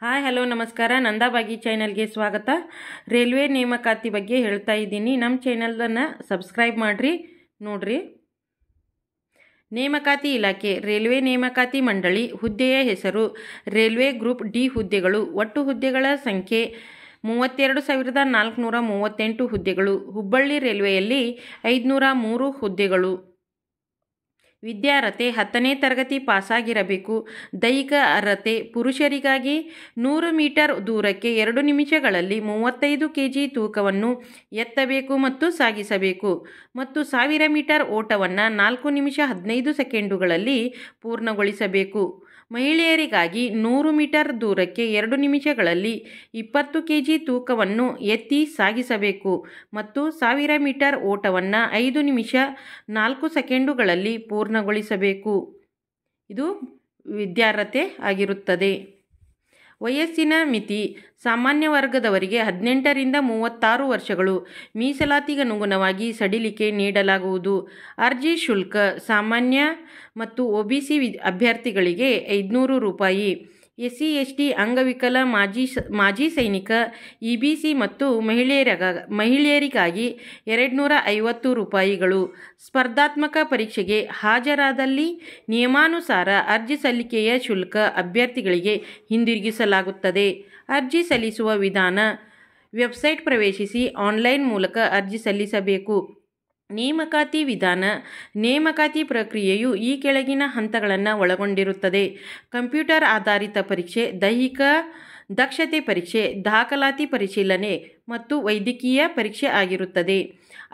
Hi hello ನಮಸ್ಕಾರ. ನಂದಾಬಾಗಿ ಚಾನಲ್ಗೆ ಸ್ವಾಗತ. ರೈಲ್ವೆ ನೇಮಕಾತಿ ಬಗ್ಗೆ ಹೇಳ್ತಾ ಇದ್ದೀನಿ. ನಮ್ಮ ಚಾನಲನ್ನು ಸಬ್ಸ್ಕ್ರೈಬ್ ಮಾಡಿರಿ, ನೋಡ್ರಿ. ನೇಮಕಾತಿ ಇಲಾಖೆ ರೈಲ್ವೆ ನೇಮಕಾತಿ ಮಂಡಳಿ. ಹುದ್ದೆಯ ಹೆಸರು ರೈಲ್ವೆ ಗ್ರೂಪ್ ಡಿ ಹುದ್ದೆಗಳು. ಒಟ್ಟು ಹುದ್ದೆಗಳ ಸಂಖ್ಯೆ 32,438 ಹುದ್ದೆಗಳು. ಹುಬ್ಬಳ್ಳಿ ರೈಲ್ವೆಯಲ್ಲಿ 503 ಹುದ್ದೆಗಳು. ವಿದ್ಯಾರ್ಹತೆ 10ನೇ ತರಗತಿ ಪಾಸಾಗಿರಬೇಕು. ದೈಹಿಕ ಅರ್ಹತೆ ಪುರುಷರಿಗಾಗಿ 100 ಮೀಟರ್ ದೂರಕ್ಕೆ 2 ನಿಮಿಷಗಳಲ್ಲಿ 35 kg ತೂಕವನ್ನು ಎತ್ತಬೇಕು ಮತ್ತು ಸಾಗಿಸಬೇಕು ಮತ್ತು 1000 ಮೀಟರ್ ಓಟವನ್ನು 4 ನಿಮಿಷ 15 ಸೆಕೆಂಡುಗಳಲ್ಲಿ ಪೂರ್ಣಗೊಳಿಸಬೇಕು. ಮಹಿಳೆಯರಿಗಾಗಿ 100 ಮೀಟರ್ ದೂರಕ್ಕೆ 2 ನಿಮಿಷಗಳಲ್ಲಿ 20 kg ತೂಕವನ್ನು ಎತ್ತಿ ಸಾಗಿಸಬೇಕು ಮತ್ತು 1000 ಮೀಟರ್ ಓಟವನ್ನು 5 ನಿಮಿಷ 4 ಸೆಕೆಂಡುಗಳಲ್ಲಿ ಪೂರ್ಣಗೊಳಿಸಬೇಕು. ಇದು ವಿದ್ಯಾರ್ಹತೆ ಆಗಿರುತ್ತದೆ. ವಯಸ್ಸಿನ ಮಿತಿ ಸಾಮಾನ್ಯ ವರ್ಗದವರಿಗೆ 18ರಿಂದ 36 ವರ್ಷಗಳು. ಮೀಸಲಾತಿಗನುಗುಣವಾಗಿ ಸಡಿಲಿಕೆ ನೀಡಲಾಗುವುದು. ಅರ್ಜಿ ಶುಲ್ಕ ಸಾಮಾನ್ಯ ಮತ್ತು OBC ಅಭ್ಯರ್ಥಿಗಳಿಗೆ 500 ರೂಪಾಯಿ. SC ST ಅಂಗವಿಕಲ ಮಾಜಿ ಸೈನಿಕ EBC ಮತ್ತು ಮಹಿಳೆಯರಿಗಾಗಿ 250 ರೂಪಾಯಿಗಳು. ಸ್ಪರ್ಧಾತ್ಮಕ ಪರೀಕ್ಷೆಗೆ ಹಾಜರಾದಲ್ಲಿ ನಿಯಮಾನುಸಾರ ಅರ್ಜಿ ಸಲ್ಲಿಕೆಯ ಶುಲ್ಕ ಅಭ್ಯರ್ಥಿಗಳಿಗೆ ಹಿಂದಿರುಗಿಸಲಾಗುತ್ತದೆ. ಅರ್ಜಿ ಸಲ್ಲಿಸುವ ವಿಧಾನ: ವೆಬ್ಸೈಟ್ ಪ್ರವೇಶಿಸಿ ಆನ್ಲೈನ್ ಮೂಲಕ ಅರ್ಜಿ ಸಲ್ಲಿಸಬೇಕು. ನೇಮಕಾತಿ ವಿಧಾನ: ನೇಮಕಾತಿ ಪ್ರಕ್ರಿಯೆಯು ಈ ಕೆಳಗಿನ ಹಂತಗಳನ್ನು ಒಳಗೊಂಡಿರುತ್ತದೆ. ಕಂಪ್ಯೂಟರ್ ಆಧಾರಿತ ಪರೀಕ್ಷೆ, ದೈಹಿಕ ದಕ್ಷತೆ ಪರೀಕ್ಷೆ, ದಾಖಲಾತಿ ಪರಿಶೀಲನೆ ಮತ್ತು ವೈದ್ಯಕೀಯ ಪರೀಕ್ಷೆ ಆಗಿರುತ್ತದೆ.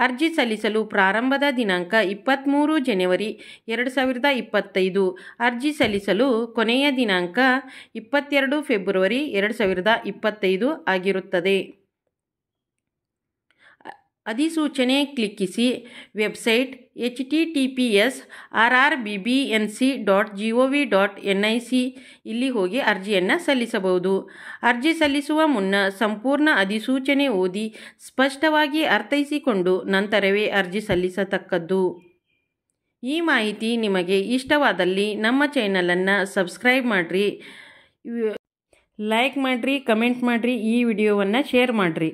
ಅರ್ಜಿ ಸಲ್ಲಿಸಲು ಪ್ರಾರಂಭದ ದಿನಾಂಕ 23 ಜನವರಿ 2025. ಅರ್ಜಿ ಸಲ್ಲಿಸಲು ಕೊನೆಯ ದಿನಾಂಕ 22 ಫೆಬ್ರವರಿ 2025 ಆಗಿರುತ್ತದೆ. ಅಧಿಸೂಚನೆ ಕ್ಲಿಕ್ಕಿಸಿ. Website https://rrbbnc.gov.nic. ಇಲ್ಲಿ ಹೋಗಿ ಅರ್ಜಿಯನ್ನು ಸಲ್ಲಿಸಬಹುದು. ಅರ್ಜಿ ಸಲ್ಲಿಸುವ ಮುನ್ನ ಸಂಪೂರ್ಣ ಅಧಿಸೂಚನೆ ಓದಿ ಸ್ಪಷ್ಟವಾಗಿ ಅರ್ಥೈಸಿಕೊಂಡು ನಂತರವೇ ಅರ್ಜಿ ಸಲ್ಲಿಸತಕ್ಕದ್ದು. ಈ ಮಾಹಿತಿ ನಿಮಗೆ ಇಷ್ಟವಾದಲ್ಲಿ ನಮ್ಮ ಚಾನಲನ್ನು ಸಬ್ಸ್ಕ್ರೈಬ್ ಮಾಡಿರಿ, ಲೈಕ್ ಮಾಡಿರಿ, ಕಮೆಂಟ್ ಮಾಡಿರಿ, ಈ ವಿಡಿಯೋವನ್ನು ಶೇರ್ ಮಾಡಿರಿ.